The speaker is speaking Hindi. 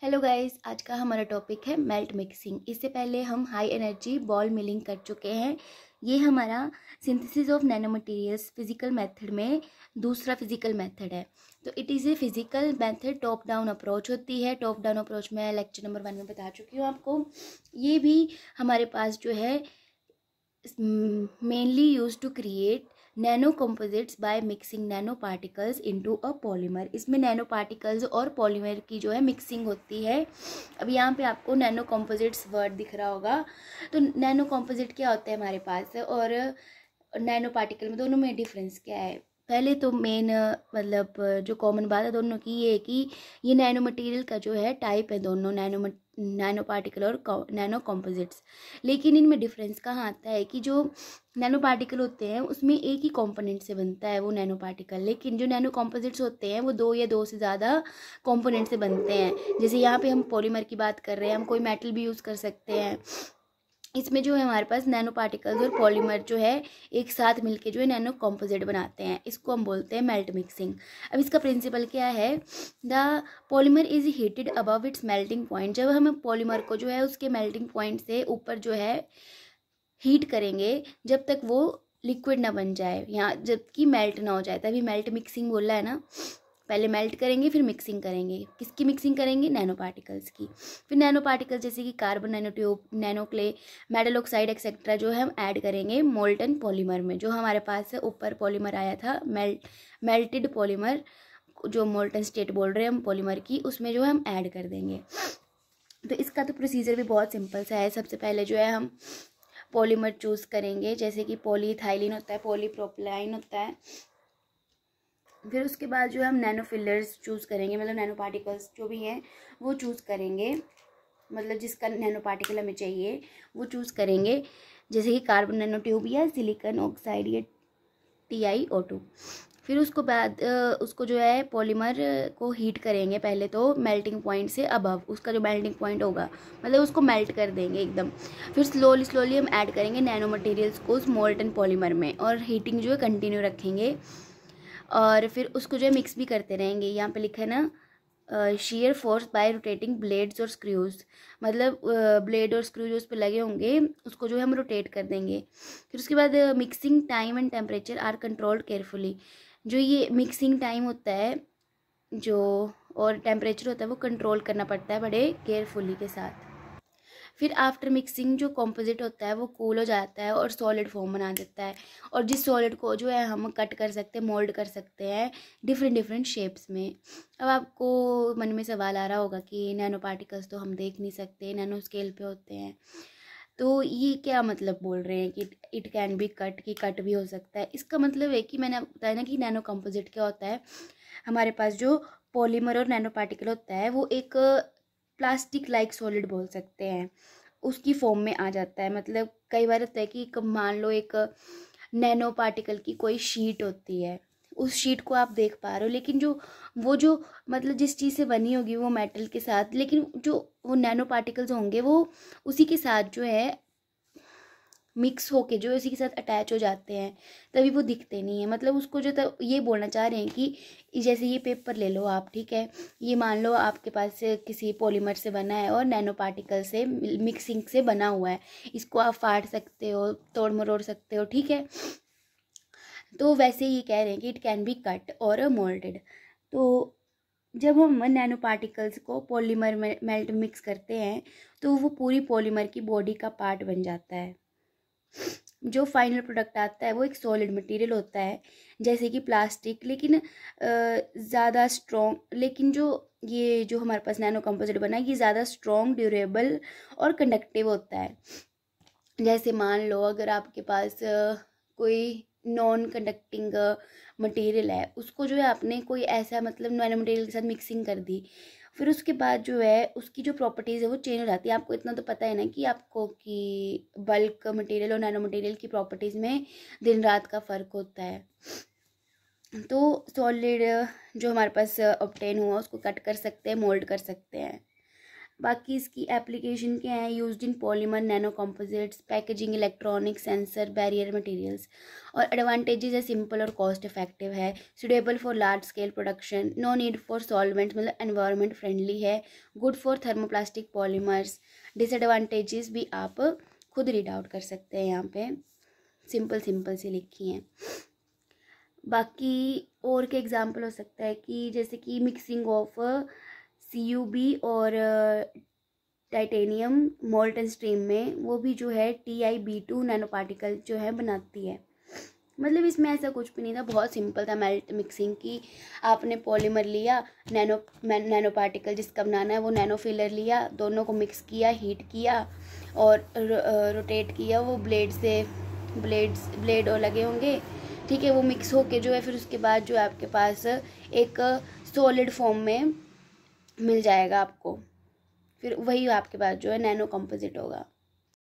हेलो गाइस, आज का हमारा टॉपिक है मेल्ट मिक्सिंग। इससे पहले हम हाई एनर्जी बॉल मिलिंग कर चुके हैं। ये हमारा synthesis of nano materials physical method में दूसरा फिजिकल मेथड है। तो it is a physical method, top down approach होती है। टॉप डाउन अप्रोच मैं लेक्चर नंबर 1 में बता चुकी हूँ आपको। ये भी हमारे पास जो है mainly used to create nano composites by mixing nano particles into a polymer। इसमें नैनो पार्टिकल्स और पॉलीमर की जो है मिक्सिंग होती है। अब यहाँ पे आपको नैनो composites वर्ड दिख रहा होगा। तो नैनो composite क्या होता है हमारे पास और नैनो पार्टिकल में दोनों में डिफरेंस क्या है। पहले तो मेन मतलब जो कॉमन बात है दोनों की ये है कि ये नैनो मटेरियल का जो है टाइप है, दोनों नैनो पार्टिकल और नैनो कॉम्पोजिट्स। लेकिन इनमें डिफरेंस कहाँ आता है कि जो नैनो पार्टिकल होते हैं उसमें एक ही कंपोनेंट से बनता है वो नैनो पार्टिकल, लेकिन जो नैनो कॉम्पोजिट्स होते हैं वो दो या दो से ज़्यादा कंपोनेंट से बनते हैं। जैसे यहाँ पे हम पॉलीमर की बात कर रहे हैं, हम कोई मेटल भी यूज़ कर सकते हैं। इसमें जो है हमारे पास नैनो पार्टिकल्स और पॉलीमर जो है एक साथ मिलके जो है नैनो कॉम्पोजिट बनाते हैं। इसको हम बोलते हैं मेल्ट मिक्सिंग। अब इसका प्रिंसिपल क्या है, the polymer is heated above it's melting point. जब हम पॉलीमर को जो है उसके मेल्टिंग पॉइंट से ऊपर जो है हीट करेंगे जब तक वो लिक्विड ना बन जाए, यहाँ जबकि मेल्ट ना हो जाए, तभी मेल्ट मिक्सिंग बोला है ना। पहले मेल्ट करेंगे फिर मिक्सिंग करेंगे। किसकी मिक्सिंग करेंगे? नैनो पार्टिकल्स की। फिर नैनो पार्टिकल्स जैसे कि carbon nano tube, nano clay, metal oxide etcetera जो है हम ऐड करेंगे मोल्टन पॉलीमर में। जो हमारे पास ऊपर पॉलीमर आया था मेल्टेड पॉलीमर, जो मोल्टन स्टेट बोल रहे हैं हम पॉलीमर की, उसमें जो है हम ऐड कर देंगे। तो इसका तो प्रोसीजर भी बहुत सिंपल सा है। सबसे पहले जो है हम पॉलीमर चूज़ करेंगे, जैसे कि पॉलीइथाइलिन होता है, पॉलीप्रोपिलाइन होता है। फिर उसके बाद जो है हम नैनो फिलर्स चूज़ करेंगे, मतलब नैनो पार्टिकल्स जो भी हैं वो चूज़ करेंगे, मतलब जिसका नैनो पार्टिकल हमें चाहिए वो चूज़ करेंगे, जैसे कि कार्बन नैनो ट्यूब या सिलिकॉन ऑक्साइड या TiO2। फिर उसको बाद उसको जो है पॉलीमर को हीट करेंगे पहले तो मेल्टिंग पॉइंट से अबव, उसका जो मेल्टिंग पॉइंट होगा मतलब उसको मेल्ट कर देंगे एकदम। फिर स्लोली हम ऐड करेंगे नैनो मटेरियल्स को उस मोल्टन पॉलीमर में, और हीटिंग जो है कंटिन्यू रखेंगे। और फिर उसको जो है मिक्स भी करते रहेंगे। यहाँ पे लिखा है ना, shear force by rotating blades और स्क्रूज, मतलब ब्लेड और स्क्रू जो उस पर लगे होंगे उसको जो है हम रोटेट कर देंगे। फिर उसके बाद mixing time and temperature are controlled carefully. जो ये मिक्सिंग टाइम होता है जो और टेम्परेचर होता है वो कंट्रोल करना पड़ता है बड़े केयरफुली के साथ। फिर आफ्टर मिक्सिंग जो कॉम्पोजिट होता है वो कूल हो जाता है और सॉलिड फॉर्म बना देता है, और जिस सॉलिड को जो है हम कट कर सकते हैं, मोल्ड कर सकते हैं डिफरेंट शेप्स में। अब आपको मन में सवाल आ रहा होगा कि नैनो पार्टिकल्स तो हम देख नहीं सकते, नैनो स्केल पे होते हैं, तो ये क्या मतलब बोल रहे हैं कि इट कैन बी कट, कि कट भी हो सकता है। इसका मतलब है कि मैंने आपको बताया ना कि नैनो कंपोजिट क्या होता है। हमारे पास जो पॉलीमर और नैनो पार्टिकल होता है वो एक प्लास्टिक लाइक सॉलिड बोल सकते हैं, उसकी फॉर्म में आ जाता है। मतलब कई बार होता है कि मान लो एक नैनो पार्टिकल की कोई शीट होती है, उस शीट को आप देख पा रहे हो, लेकिन जो मतलब जिस चीज़ से बनी होगी वो मेटल के साथ, लेकिन जो वो नैनो पार्टिकल्स होंगे वो उसी के साथ जो है मिक्स होके जो उसी के साथ अटैच हो जाते हैं, तभी वो दिखते नहीं है। मतलब उसको जो ये बोलना चाह रहे हैं कि जैसे ये पेपर ले लो आप, ठीक है, ये मान लो आपके पास से किसी पॉलीमर से बना है और नैनो पार्टिकल से मिक्सिंग से बना हुआ है, इसको आप फाड़ सकते हो, तोड़ मरोड़ सकते हो, ठीक है। तो वैसे ये कह रहे हैं कि इट कैन बी कट और मोल्डेड। तो जब हम नैनो पार्टिकल्स को पॉलीमर में मेल्ट मिक्स करते हैं तो वो पूरी पॉलीमर की बॉडी का पार्ट बन जाता है। जो फाइनल प्रोडक्ट आता है वो एक सॉलिड मटेरियल होता है, जैसे कि प्लास्टिक, लेकिन ज़्यादा स्ट्रॉन्ग, लेकिन जो हमारे पास नैनो कंपोजिट बना है ये ज़्यादा स्ट्रॉन्ग, ड्यूरेबल और कंडक्टिव होता है। जैसे मान लो अगर आपके पास कोई नॉन कंडक्टिंग मटेरियल है, उसको जो है आपने कोई ऐसा मतलब नैनो मटेरियल के साथ मिक्सिंग कर दी, फिर उसके बाद जो है उसकी जो प्रॉपर्टीज़ है वो चेंज हो जाती है। आपको इतना तो पता है ना कि आपको कि बल्क मटेरियल और नैनो मटेरियल की प्रॉपर्टीज़ में दिन रात का फ़र्क होता है। तो सॉलिड जो हमारे पास ऑब्टेन हुआ उसको कट कर सकते हैं, मोल्ड कर सकते हैं। बाकी इसकी एप्लीकेशन क्या है, used in polymer, nano composites, packaging, electronic, sensor, barrier materials. और एडवांटेजेस है सिंपल और कॉस्ट इफेक्टिव है, suitable for large scale production, no need for solvents मतलब एनवायरनमेंट फ्रेंडली है, good for thermoplastic polymers. Disadvantages भी आप खुद रीड आउट कर सकते हैं, यहाँ पे सिंपल सिंपल सी लिखी हैं। बाकी और के एग्जांपल हो सकता है कि जैसे कि मिक्सिंग ऑफ CuB और टाइटेनियम मोल्टन स्ट्रीम में, वो भी जो है TiB2 नैनो पार्टिकल जो है बनाती है। मतलब इसमें ऐसा कुछ भी नहीं था, बहुत सिंपल था मेल्ट मिक्सिंग की। आपने पॉलीमर लिया, नैनो पार्टिकल जिसका बनाना है वो नैनो फिलर लिया, दोनों को मिक्स किया, हीट किया और रोटेट किया, वो ब्लेड और लगे होंगे, ठीक है। वो मिक्स होके जो है फिर उसके बाद जो है आपके पास एक सॉलिड फॉर्म में मिल जाएगा आपको, फिर वही आपके पास जो है नैनो कंपोजिट होगा।